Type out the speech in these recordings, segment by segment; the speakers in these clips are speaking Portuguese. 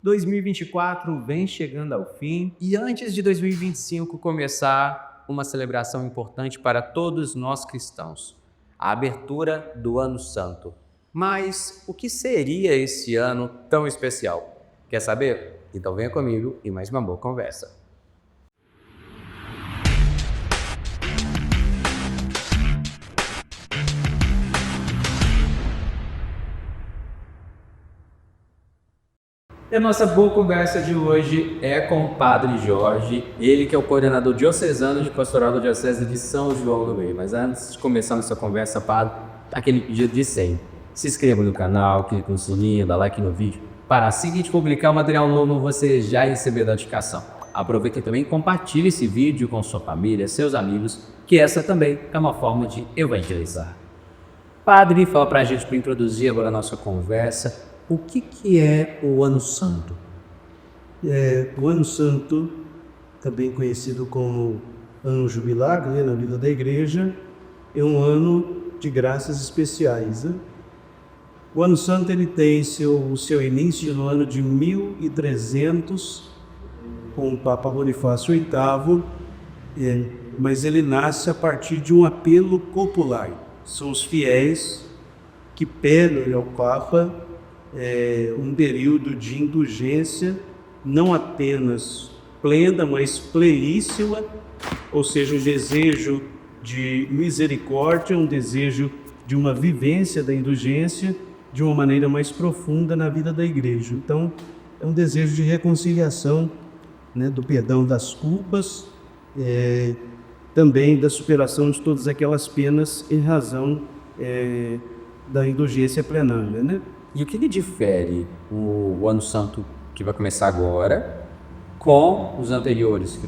2024 vem chegando ao fim e antes de 2025 começar, uma celebração importante para todos nós cristãos, a abertura do Ano Santo. Mas o que seria esse ano tão especial? Quer saber? Então venha comigo e mais uma boa conversa. E a nossa boa conversa de hoje é com o Padre Jorge, ele que é o coordenador diocesano de pastoral da Diocese de São João do Rei. Mas antes de começar nossa conversa, Padre, aquele pedido de sempre. Se inscreva no canal, clique no sininho, dá like no vídeo, para assim que a gente publicar um material novo você já receber a notificação. Aproveita também e compartilhe esse vídeo com sua família, seus amigos, que essa também é uma forma de evangelizar. Padre, fala pra gente, para introduzir agora a nossa conversa, o que é o Ano Santo? O Ano Santo, também conhecido como Ano Jubilar, na vida da Igreja, é um ano de graças especiais. O Ano Santo ele tem o seu início no ano de 1300, com o Papa Bonifácio VIII, mas ele nasce a partir de um apelo popular. São os fiéis que pedem ao Papa um período de indulgência, não apenas plena, mas pleníssima, ou seja, um desejo de misericórdia, um desejo de uma vivência da indulgência de uma maneira mais profunda na vida da Igreja. Então, é um desejo de reconciliação, do perdão das culpas, também da superação de todas aquelas penas em razão da indulgência plenária, E o que difere o Ano Santo que vai começar agora com os anteriores?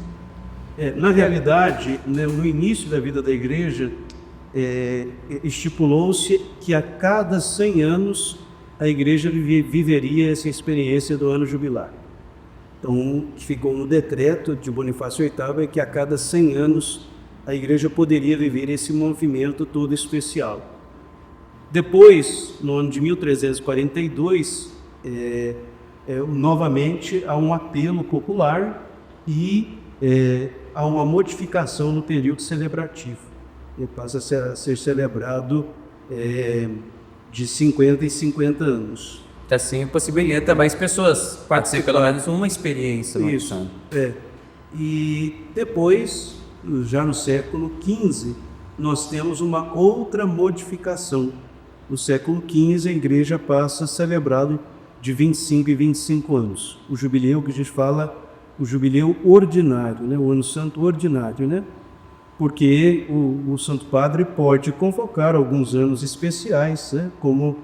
Na realidade, no início da vida da Igreja, estipulou-se que a cada 100 anos a Igreja viveria essa experiência do ano jubilar. Então, o que ficou no decreto de Bonifácio VIII é que a cada 100 anos a Igreja poderia viver esse movimento todo especial. Depois, no ano de 1342, novamente há um apelo popular e há uma modificação no período celebrativo. Ele passa a ser celebrado de 50 em 50 anos. Assim, possibilita mais pessoas participarem pelo menos uma experiência. Isso. E depois, já no século XV, nós temos uma outra modificação. No século XV, a Igreja passa a celebrá-lo de 25 em 25 anos. O jubileu que a gente fala, o jubileu ordinário, o Ano Santo ordinário, porque o Santo Padre pode convocar alguns anos especiais, como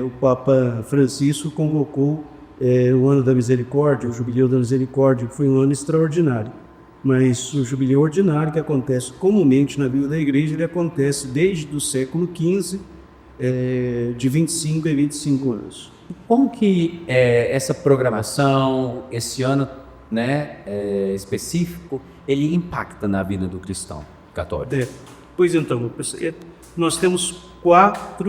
o Papa Francisco convocou o Ano da Misericórdia, o Jubileu da Misericórdia, que foi um ano extraordinário. Mas o jubileu ordinário, que acontece comumente na vida da Igreja, ele acontece desde o século XV, de 25 a 25 anos. Como que essa programação, esse ano específico, ele impacta na vida do cristão católico? Pois então, nós temos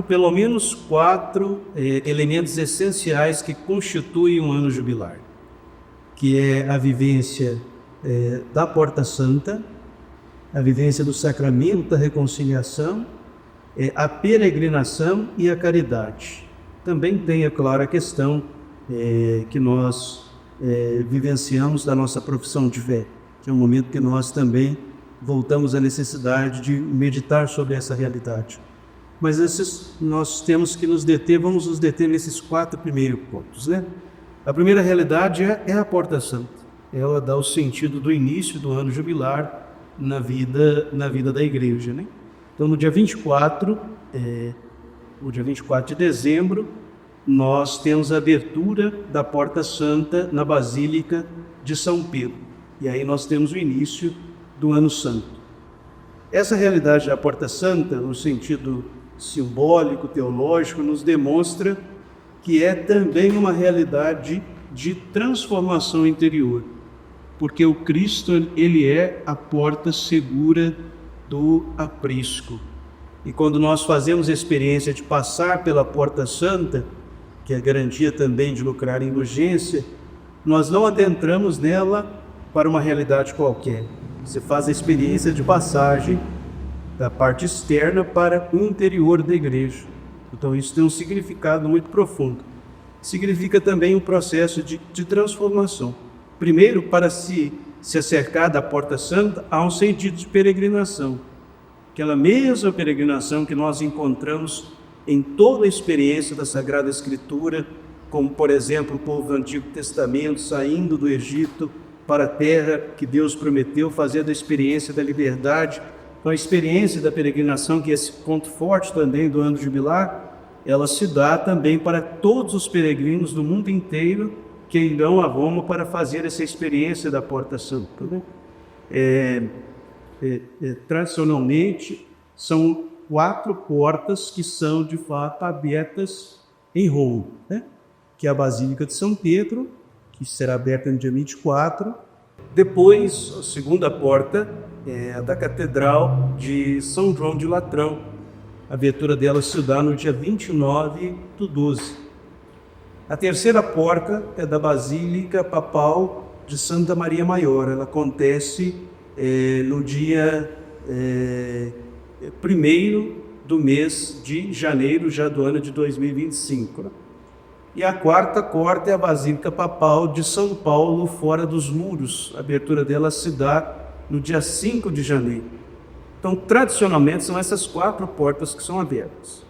pelo menos quatro elementos essenciais que constituem um ano jubilar, que é a vivência da Porta Santa, a vivência do sacramento da reconciliação, a peregrinação e a caridade. Também tem, é claro, a questão que nós vivenciamos da nossa profissão de fé, que é um momento que nós também voltamos à necessidade de meditar sobre essa realidade. Mas nós temos que vamos nos deter nesses quatro primeiros pontos. A primeira realidade é a Porta Santa. Ela dá o sentido do início do ano jubilar na vida da Igreja. Então, no dia 24 de dezembro, nós temos a abertura da Porta Santa na Basílica de São Pedro. E aí nós temos o início do Ano Santo. Essa realidade da Porta Santa, no sentido simbólico, teológico, nos demonstra que é também uma realidade de transformação interior. Porque o Cristo, ele é a porta segura do aprisco. E quando nós fazemos a experiência de passar pela Porta Santa, que é a garantia também de lucrar indulgência, nós não adentramos nela para uma realidade qualquer. Você faz a experiência de passagem da parte externa para o interior da igreja. Então isso tem um significado muito profundo. Significa também um processo de transformação. Primeiro, para se acercar da Porta Santa, há um sentido de peregrinação. Aquela mesma peregrinação que nós encontramos em toda a experiência da Sagrada Escritura, como, por exemplo, o povo do Antigo Testamento saindo do Egito para a terra que Deus prometeu, fazendo a experiência da liberdade. Então, a experiência da peregrinação, que é esse ponto forte também do ano jubilar, ela se dá também para todos os peregrinos do mundo inteiro que irão a Roma para fazer essa experiência da Porta Santa, né? Tradicionalmente, são 4 portas que são, de fato, abertas em Roma, né? Que é a Basílica de São Pedro, que será aberta no dia 24. Depois, a segunda porta é a da Catedral de São João de Latrão. A abertura dela se dá no dia 29/12. A terceira porta é da Basílica Papal de Santa Maria Maior. Ela acontece no dia 1º do mês de janeiro, já do ano de 2025. Né? E a quarta porta é a Basílica Papal de São Paulo, fora dos muros. A abertura dela se dá no dia 5 de janeiro. Então, tradicionalmente, são essas 4 portas que são abertas.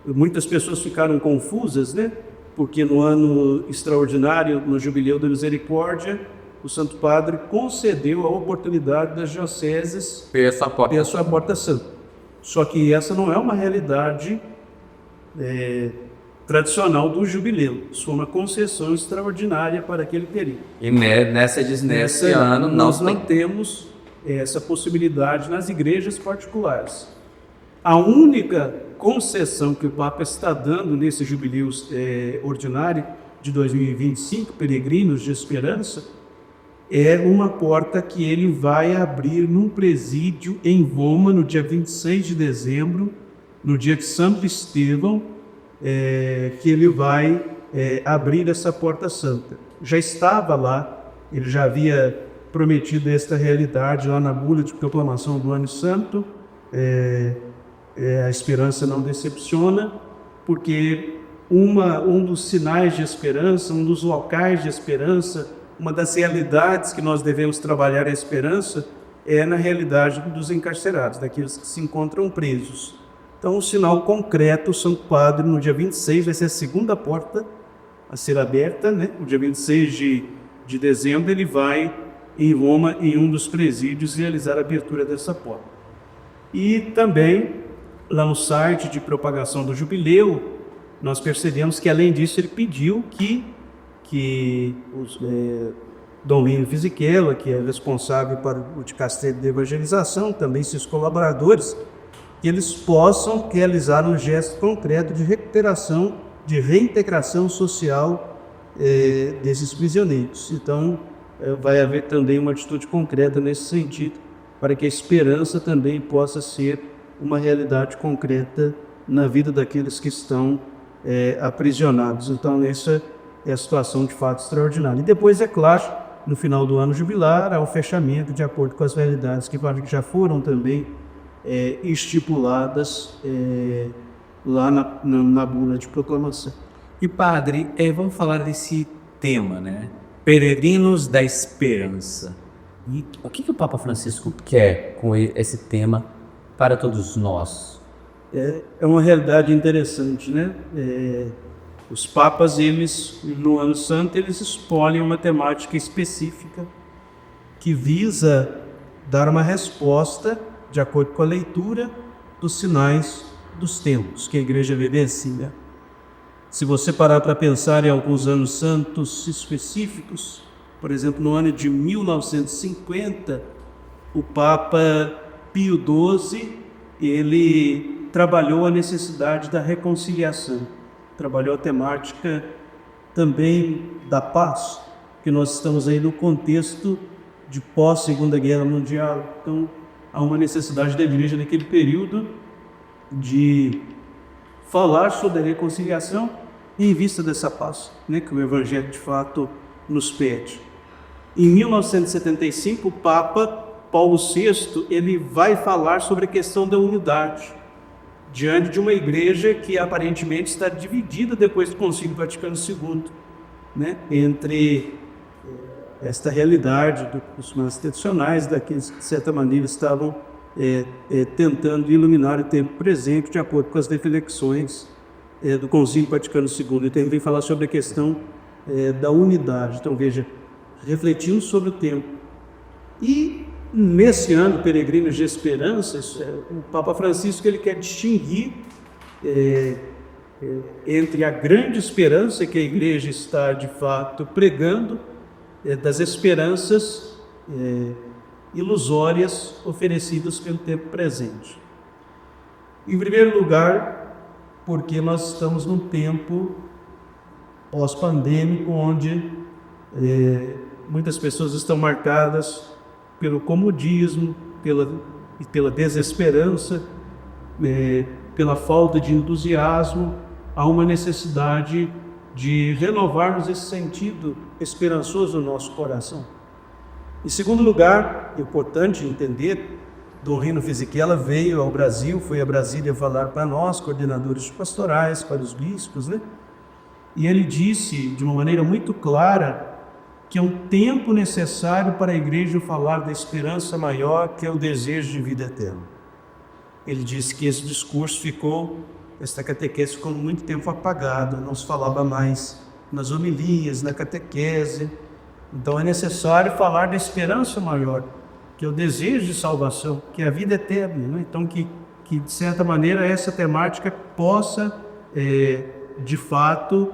Muitas pessoas ficaram confusas, né? Porque no ano extraordinário, no Jubileu da Misericórdia, o Santo Padre concedeu a oportunidade das dioceses ter a sua Porta Santa. Só que essa não é uma realidade tradicional do Jubileu. Isso foi uma concessão extraordinária para aquele período. E nesse ano nós não temos essa possibilidade nas igrejas particulares. A única concessão que o Papa está dando nesse jubileu ordinário de 2025, Peregrinos de Esperança, é uma porta que ele vai abrir num presídio em Roma no dia 26 de dezembro, no dia de Santo Estevão, que ele vai abrir essa Porta Santa. Já estava lá, ele já havia prometido esta realidade lá na bula de proclamação do Ano Santo. A esperança não decepciona, porque um dos sinais de esperança, um dos locais de esperança, uma das realidades que nós devemos trabalhar a esperança é na realidade dos encarcerados, daqueles que se encontram presos. Então, um sinal concreto, o Santo Padre, no dia 26, vai ser a segunda porta a ser aberta, né? No dia 26 de dezembro, ele vai em Roma, em um dos presídios, realizar a abertura dessa porta. E também, lá no site de propagação do Jubileu, nós percebemos que, além disso, ele pediu que Dom Lino Fisichella, que é responsável para o Dicastério de Evangelização, também seus colaboradores, que eles possam realizar um gesto concreto de recuperação, de reintegração social desses prisioneiros. Então, vai haver também uma atitude concreta nesse sentido, para que a esperança também possa ser uma realidade concreta na vida daqueles que estão aprisionados. Então, essa é a situação de fato extraordinária. E depois, é claro, no final do ano jubilar, há o fechamento de acordo com as realidades que já foram também estipuladas lá na bula de proclamação. E padre, vamos falar desse tema, né? Peregrinos da Esperança. E o que o Papa Francisco quer com esse tema para todos nós? É uma realidade interessante, né? Os papas, eles, no Ano Santo, eles escolhem uma temática específica que visa dar uma resposta de acordo com a leitura dos sinais dos tempos que a igreja vivencia. Se você parar para pensar em alguns anos santos específicos, por exemplo, no ano de 1950, o Papa Pio XII, ele trabalhou a necessidade da reconciliação, trabalhou a temática também da paz, que nós estamos aí no contexto de pós-Segunda Guerra Mundial. Então, há uma necessidade da igreja naquele período de falar sobre a reconciliação em vista dessa paz, né, que o Evangelho de fato nos pede. Em 1975, o Papa Paulo VI ele vai falar sobre a questão da unidade, diante de uma igreja que aparentemente está dividida depois do Concílio Vaticano II, né, entre esta realidade dos mais tradicionais, daqueles que de certa maneira estavam tentando iluminar o tempo presente de acordo com as reflexões do Concílio Vaticano II. Então ele vem falar sobre a questão da unidade. Então veja, refletindo sobre o tempo. E nesse ano, Peregrinos de Esperança, o Papa Francisco ele quer distinguir entre a grande esperança que a Igreja está, de fato, pregando, das esperanças ilusórias oferecidas pelo tempo presente. Em primeiro lugar, porque nós estamos num tempo pós-pandêmico, onde muitas pessoas estão marcadas pelo comodismo, pela desesperança, pela falta de entusiasmo. Há uma necessidade de renovarmos esse sentido esperançoso no nosso coração. Em segundo lugar, é importante entender, Dom Rino Fisichella veio ao Brasil, foi a Brasília falar para nós, coordenadores pastorais, para os bispos, né? E ele disse de uma maneira muito clara que é um tempo necessário para a Igreja falar da esperança maior, que é o desejo de vida eterna. Ele disse que esse discurso esta catequese ficou muito tempo apagada, não se falava mais nas homilias, na catequese. Então é necessário falar da esperança maior, que é o desejo de salvação, que é a vida eterna, né? Então que de certa maneira essa temática possa, de fato,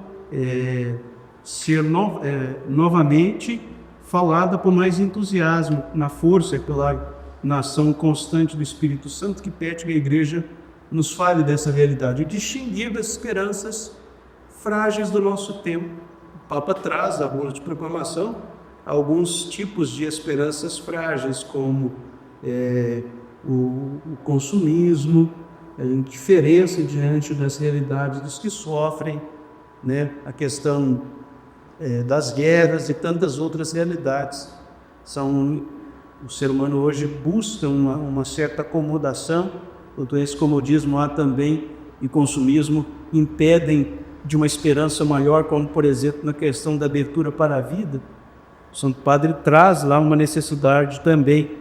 ser novamente falada com mais entusiasmo, na força, na ação constante do Espírito Santo, que pede que a Igreja nos fale dessa realidade e distinguir das esperanças frágeis do nosso tempo. O Papa traz, a bula de proclamação, alguns tipos de esperanças frágeis, como o consumismo, a indiferença diante das realidades dos que sofrem, né? A questão das guerras e tantas outras realidades. O ser humano hoje busca uma certa acomodação, quanto a esse comodismo há também, e consumismo impedem de uma esperança maior, como por exemplo na questão da abertura para a vida. O Santo Padre traz lá uma necessidade também,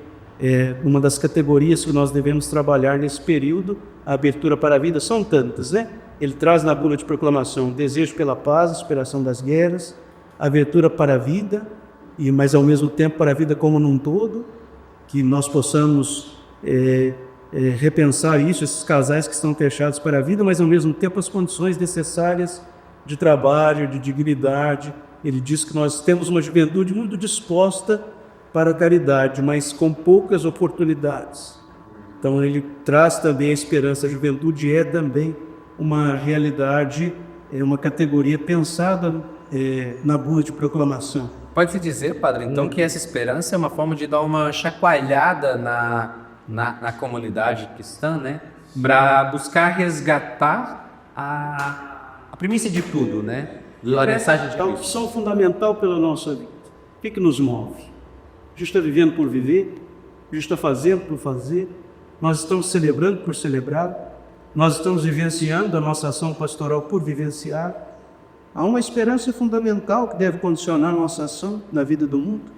uma das categorias que nós devemos trabalhar nesse período, a abertura para a vida. São tantas, né? Ele traz na bula de proclamação desejo pela paz, superação das guerras, abertura para a vida, mas ao mesmo tempo para a vida como num todo, que nós possamos repensar isso, esses casais que estão fechados para a vida, mas ao mesmo tempo as condições necessárias de trabalho, de dignidade. Ele diz que nós temos uma juventude muito disposta para a caridade, mas com poucas oportunidades. Então ele traz também a esperança. A juventude é também uma realidade, uma categoria pensada na bula de proclamação. Pode-se dizer, padre, então, que essa esperança é uma forma de dar uma chacoalhada na comunidade cristã, né? Para buscar resgatar a primícia de tudo, né? A mensagem de Cristo. A opção fundamental pela nossa vida. O que nos move? A gente está vivendo por viver, a gente está fazendo por fazer, nós estamos celebrando por celebrar, nós estamos vivenciando a nossa ação pastoral por vivenciar. Há uma esperança fundamental que deve condicionar a nossa ação na vida do mundo,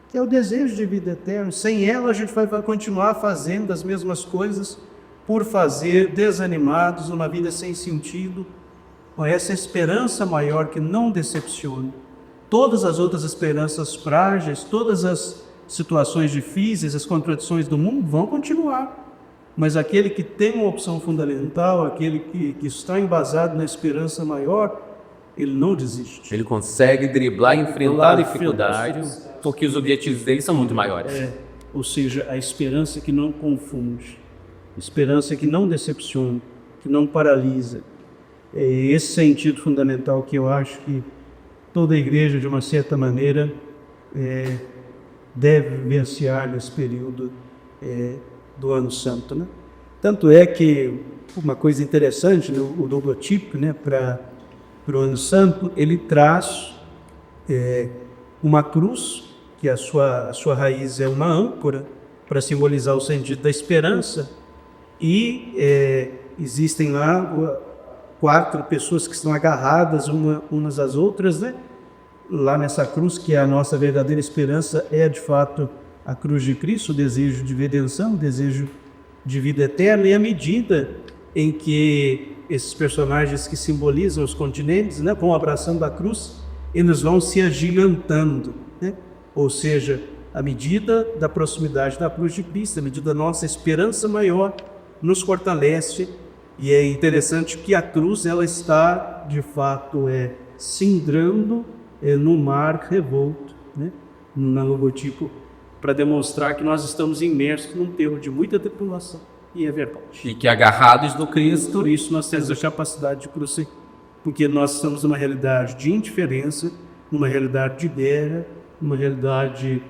que é o desejo de vida eterna. Sem ela, a gente vai continuar fazendo as mesmas coisas por fazer, desanimados, uma vida sem sentido, com essa esperança maior que não decepciona. Todas as outras esperanças frágeis, todas as situações difíceis, as contradições do mundo vão continuar. Mas aquele que tem uma opção fundamental, aquele que está embasado na esperança maior, ele não desiste. Ele consegue driblar e enfrentar dificuldades, porque os objetivos dele são muito maiores. Ou seja, a esperança que não confunde, esperança que não decepciona, que não paralisa. É esse sentido fundamental que eu acho que toda a igreja, de uma certa maneira, deve vivenciar nesse período do Ano Santo, né? Tanto é que uma coisa interessante, né, o logotipo, né, para o Ano Santo, ele traz uma cruz, que a sua raiz é uma âncora, para simbolizar o sentido da esperança, e existem lá 4 pessoas que estão agarradas umas às outras, né? Lá nessa cruz, que é a nossa verdadeira esperança, é de fato a cruz de Cristo, o desejo de redenção, o desejo de vida eterna, e à medida em que esses personagens que simbolizam os continentes, né, vão abraçando a cruz, eles vão se agigantando, né? Ou seja, à medida da proximidade da cruz de Cristo, à medida da nossa esperança maior, nos fortalece. E é interessante que a cruz, ela está, de fato, cindrando no mar revolto, né? No logotipo, para demonstrar que nós estamos imersos num terror de muita tribulação. E é verdade. E que agarrados no Cristo, Por isso nós temos a capacidade de prosseguir. Porque nós estamos numa realidade de indiferença, numa realidade de guerra, numa realidade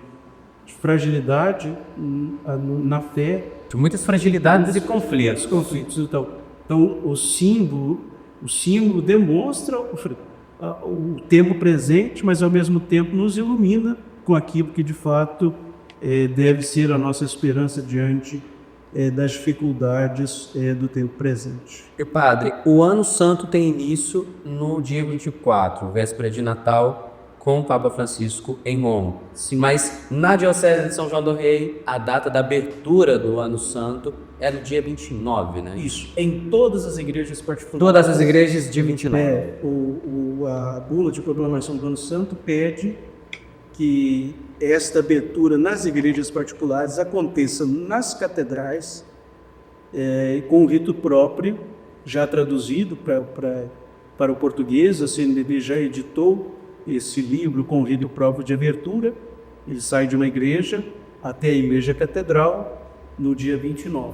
de fragilidade na fé. de muitas fragilidades e conflitos. Então o símbolo demonstra o tempo presente, mas ao mesmo tempo nos ilumina com aquilo que de fato deve ser a nossa esperança diante das dificuldades do tempo presente. E padre, o Ano Santo tem início no dia 24, véspera de Natal, com o Papa Francisco em Roma. Sim. Mas na Diocese de São João do Rei, a data da abertura do Ano Santo é no dia 29, né? Isso, em todas as igrejas particulares. Todas as igrejas, dia 29. A bula de proclamação do Ano Santo pede que esta abertura nas igrejas particulares aconteça nas catedrais, com um rito próprio, já traduzido para o português. A CNBB já editou esse livro com o rito próprio de abertura. Ele sai de uma igreja até a igreja catedral no dia 29.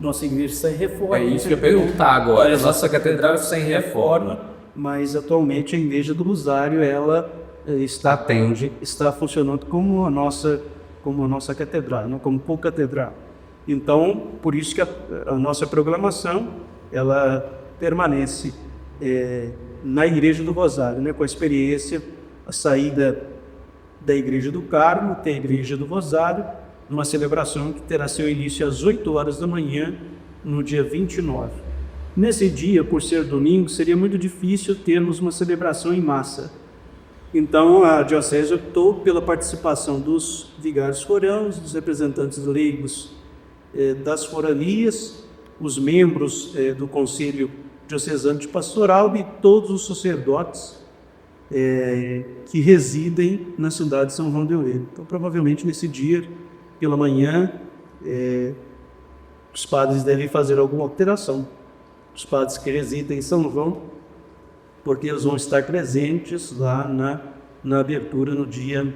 Nossa igreja está em reforma. É isso que eu ia perguntar agora. Nossa catedral está em reforma, mas atualmente a igreja do Rosário, ela está funcionando como a nossa catedral, né? Como co-catedral. Então, por isso que a nossa programação, ela permanece na igreja do Rosário, né? Com a experiência, a saída da igreja do Carmo até a igreja do Rosário, numa celebração que terá seu início às 8 horas da manhã, no dia 29. Nesse dia, por ser domingo, seria muito difícil termos uma celebração em massa. Então, a Diocese optou pela participação dos vigários forãos, dos representantes leigos das foranias, os membros do Conselho Diocesano de Pastoral e todos os sacerdotes que residem na cidade de São João del Rei. Então, provavelmente, nesse dia, pela manhã, os padres devem fazer alguma alteração. Os padres que residem em São João, porque eles vão estar presentes lá na abertura no dia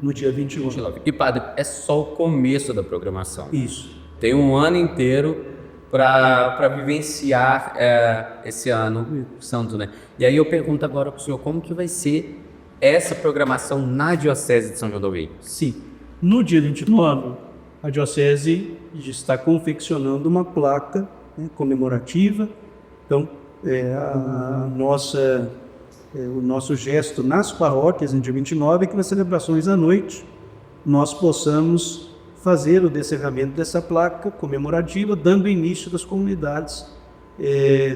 29. E padre, é só o começo da programação. Isso. Tem um ano inteiro para vivenciar esse ano santo, né? E aí eu pergunto agora para o senhor, como que vai ser essa programação na Diocese de São João do Rei? Sim. No dia 29, a Diocese está confeccionando uma placa, né, comemorativa. Então, o nosso gesto nas paróquias, no dia 29, é que nas celebrações à noite nós possamos fazer o descerramento dessa placa comemorativa, dando início das comunidades,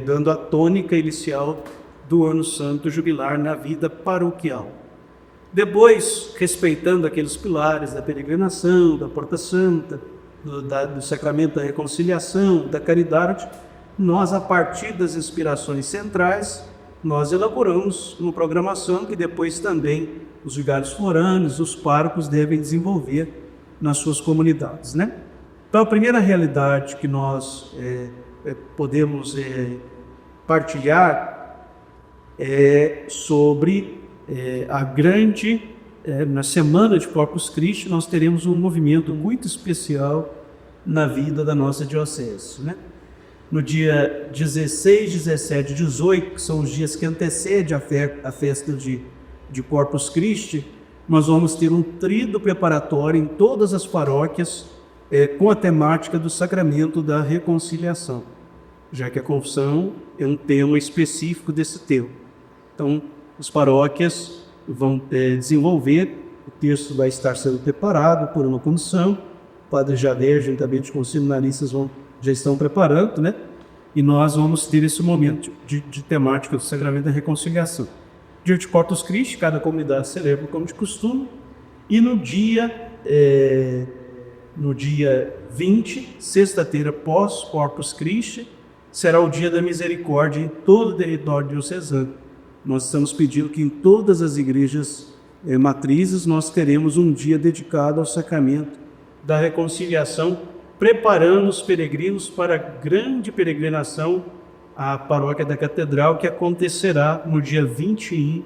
dando a tônica inicial do Ano Santo Jubilar na vida paroquial. Depois, respeitando aqueles pilares da peregrinação, da Porta Santa, do Sacramento da Reconciliação, da caridade, nós, a partir das inspirações centrais, nós elaboramos uma programação que depois também os vigários forâneos, os párocos devem desenvolver nas suas comunidades, né? Então, a primeira realidade que nós podemos partilhar é sobre a grande... na Semana de Corpus Christi, nós teremos um movimento muito especial na vida da nossa diocese, né? No dia 16, 17 e 18, que são os dias que antecedem a festa de Corpus Christi, nós vamos ter um tríduo preparatório em todas as paróquias com a temática do Sacramento da Reconciliação, já que a confissão é um tema específico desse tema. Então, as paróquias vão desenvolver. O texto vai estar sendo preparado por uma comissão. O padre Jader, juntamente com os seminaristas, já estão preparando, né? E nós vamos ter esse momento de temática do Sacramento da Reconciliação. Dia de Corpus Christi, cada comunidade celebra como de costume. E no dia 20, sexta-feira pós Corpus Christi, será o dia da misericórdia em todo o território diocesano. Nós estamos pedindo que em todas as igrejas matrizes nós teremos um dia dedicado ao sacramento da reconciliação, preparando os peregrinos para a grande peregrinação à paróquia da Catedral, que acontecerá no dia 21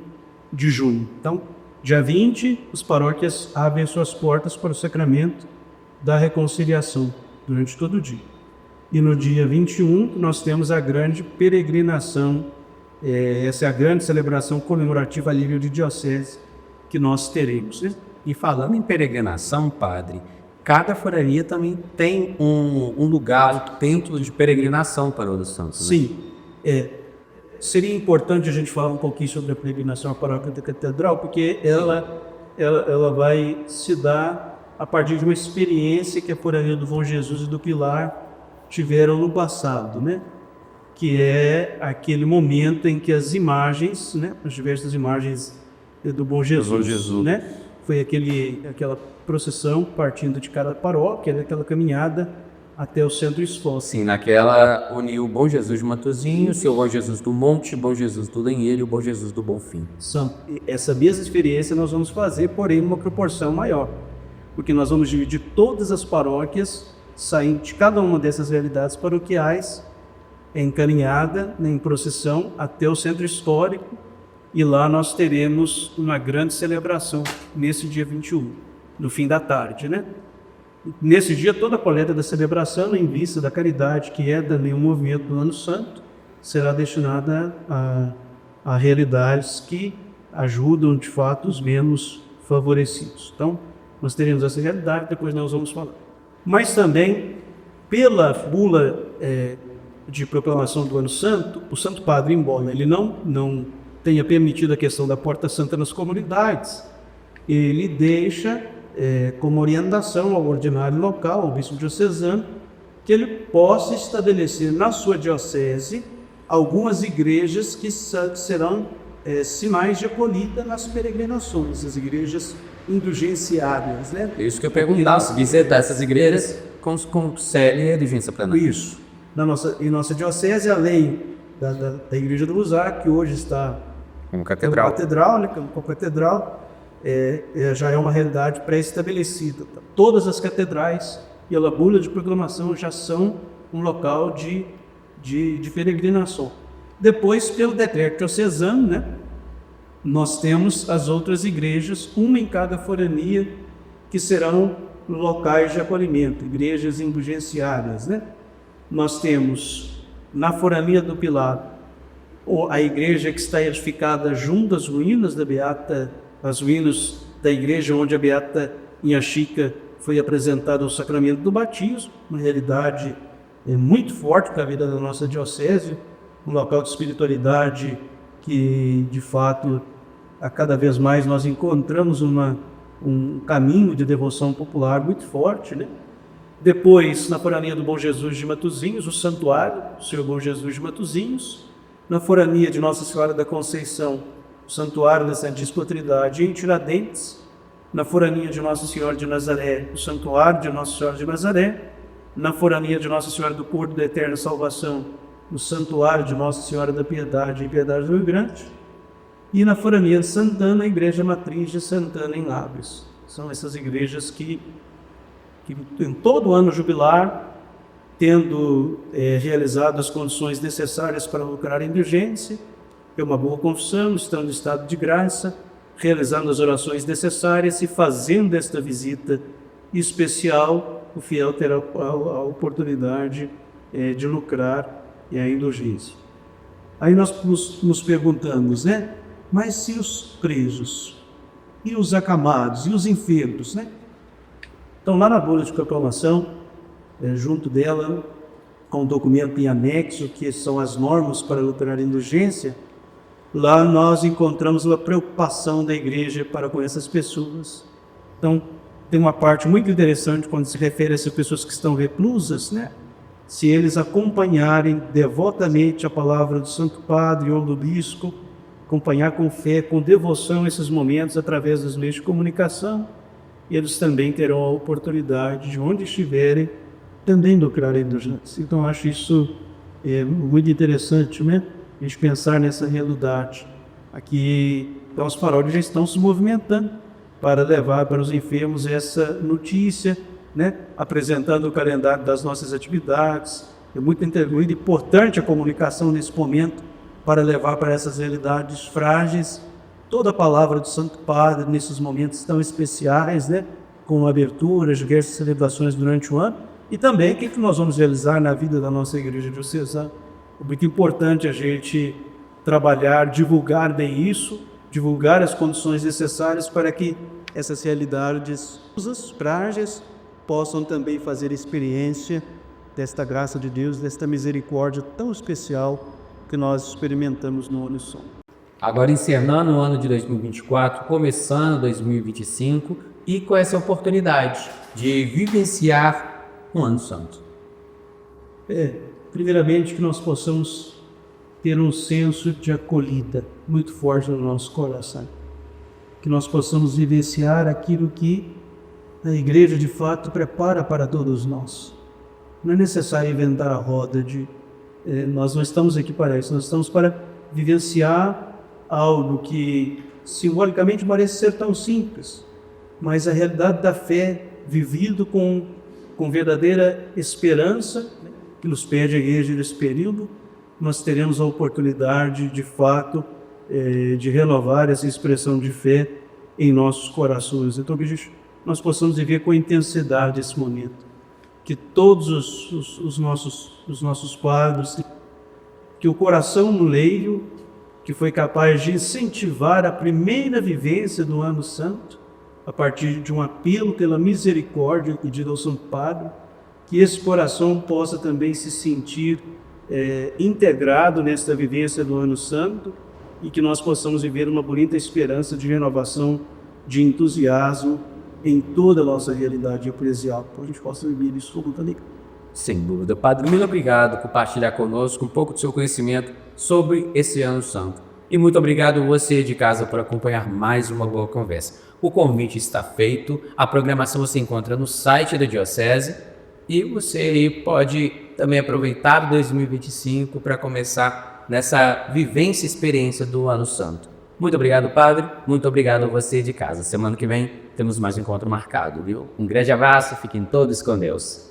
de junho. Então, dia 20, as paróquias abrem suas portas para o sacramento da reconciliação durante todo o dia. E no dia 21, nós temos a grande peregrinação, essa é a grande celebração comemorativa a nível de diocese que nós teremos, né? E falando em peregrinação, padre, cada forania também tem um lugar, um templo de peregrinação para os santos. Né? Sim. Seria importante a gente falar um pouquinho sobre a peregrinação à paróquia da Catedral, porque ela vai se dar a partir de uma experiência que a forania do Bom Jesus e do Pilar tiveram no passado, né? Que é aquele momento em que as imagens, né? As diversas imagens do Bom Jesus, né? Foi aquela procissão partindo de cada paróquia, aquela caminhada até o centro exposto. Sim, naquela uniu o Bom Jesus de Matosinhos, o Bom Jesus do Monte, o Bom Jesus do Lenheiro e o Bom Jesus do Bonfim. Essa mesma experiência nós vamos fazer, porém, numa proporção maior. Porque nós vamos dividir todas as paróquias, saindo de cada uma dessas realidades paroquiais, em caminhada, em procissão, até o centro histórico, e lá nós teremos uma grande celebração, nesse dia 21, no fim da tarde, né? Nesse dia, toda a coleta da celebração, em vista da caridade, que é também um movimento do Ano Santo, será destinada a realidades que ajudam, de fato, os menos favorecidos. Então, nós teremos essa realidade, depois nós vamos falar. Mas também, pela bula de proclamação do Ano Santo, o Santo Padre, embora ele não tenha permitido a questão da Porta Santa nas comunidades, ele deixa como orientação ao ordinário local, ao bispo diocesano, que ele possa estabelecer na sua diocese algumas igrejas que serão sinais de acolhida nas peregrinações, as igrejas indulgenciárias, né? Isso que eu perguntasse, visitar essas igrejas com célere e indulgência plenária. Isso. Em nossa diocese, além da Igreja do Rosário, que hoje está com catedral, né, com a catedral, já é uma realidade pré-estabelecida. Todas as catedrais, pela bula de proclamação, já são um local de peregrinação. Depois, pelo decreto diocesano, né, nós temos as outras igrejas, uma em cada forania, que serão locais de acolhimento, igrejas indulgenciárias, né? Nós temos na forania do Pilar a igreja que está edificada junto às ruínas as ruínas da igreja onde a Beata Inha Chica foi apresentada ao sacramento do batismo, uma realidade muito forte para a vida da nossa diocese, um local de espiritualidade que, de fato, a cada vez mais nós encontramos um caminho de devoção popular muito forte, né? Depois, na forania do Bom Jesus de Matosinhos, o santuário do Senhor Bom Jesus de Matosinhos. Na forania de Nossa Senhora da Conceição, o santuário da Santíssima Trindade em Tiradentes. Na forania de Nossa Senhora de Nazaré, o santuário de Nossa Senhora de Nazaré. Na forania de Nossa Senhora do Porto da Eterna Salvação, o santuário de Nossa Senhora da Piedade em Piedade do Rio Grande. E na forania de Santana, a Igreja Matriz de Santana em Lábios. São essas igrejas que em todo ano jubilar, tendo realizado as condições necessárias para lucrar a indulgência, é uma boa confissão, estando em estado de graça, realizando as orações necessárias e fazendo esta visita especial, o fiel terá a oportunidade de lucrar a indulgência. Aí nós nos perguntamos, né? Mas e os presos? E os acamados? E os enfermos, né? Então, lá na bula de proclamação, junto dela, com um documento em anexo, que são as normas para lucrar a indulgência, lá nós encontramos uma preocupação da igreja para com essas pessoas. Então, tem uma parte muito interessante quando se refere a essas pessoas que estão reclusas, né? Se eles acompanharem devotamente a palavra do Santo Padre ou do Bispo, acompanhar com fé, com devoção esses momentos através dos meios de comunicação, eles também terão a oportunidade de onde estiverem também lucrar a indulgência. Então, eu acho isso muito interessante, né? A gente pensar nessa realidade. Aqui, então, os paróquios já estão se movimentando para levar para os enfermos essa notícia, né? Apresentando o calendário das nossas atividades. É muito importante a comunicação nesse momento para levar para essas realidades frágeis toda a palavra do Santo Padre nesses momentos tão especiais, né? Com aberturas, diversas celebrações durante o ano. E também o que nós vamos realizar na vida da nossa igreja diocesana. É muito importante a gente trabalhar, divulgar bem isso, divulgar as condições necessárias para que essas realidades frágeis possam também fazer experiência desta graça de Deus, desta misericórdia tão especial que nós experimentamos no Unissom. Agora encerrando o ano de 2024, começando 2025 e com essa oportunidade de vivenciar um ano santo. Primeiramente que nós possamos ter um senso de acolhida muito forte no nosso coração. Que nós possamos vivenciar aquilo que a igreja de fato prepara para todos nós. Não é necessário inventar a roda nós não estamos aqui para isso, nós estamos para vivenciar algo que simbolicamente parece ser tão simples, mas a realidade da fé vivido com verdadeira esperança, né, que nos pede a igreja nesse período, nós teremos a oportunidade de fato de renovar essa expressão de fé em nossos corações. Então que nós possamos viver com intensidade esse momento, que todos os nossos padres, que o coração no leio, que foi capaz de incentivar a primeira vivência do Ano Santo, a partir de um apelo pela misericórdia pedido ao Santo Padre, que esse coração possa também se sentir integrado nesta vivência do Ano Santo e que nós possamos viver uma bonita esperança de renovação, de entusiasmo em toda a nossa realidade eclesial, para a gente possa viver isso também. Sem dúvida. Padre, muito obrigado por partilhar conosco um pouco do seu conhecimento sobre esse Ano Santo. E muito obrigado você de casa por acompanhar mais uma boa conversa. O convite está feito, a programação você encontra no site da Diocese e você aí pode também aproveitar 2025 para começar nessa vivência e experiência do Ano Santo. Muito obrigado, Padre. Muito obrigado a você de casa. Semana que vem temos mais um encontro marcado, viu? Um grande abraço, fiquem todos com Deus.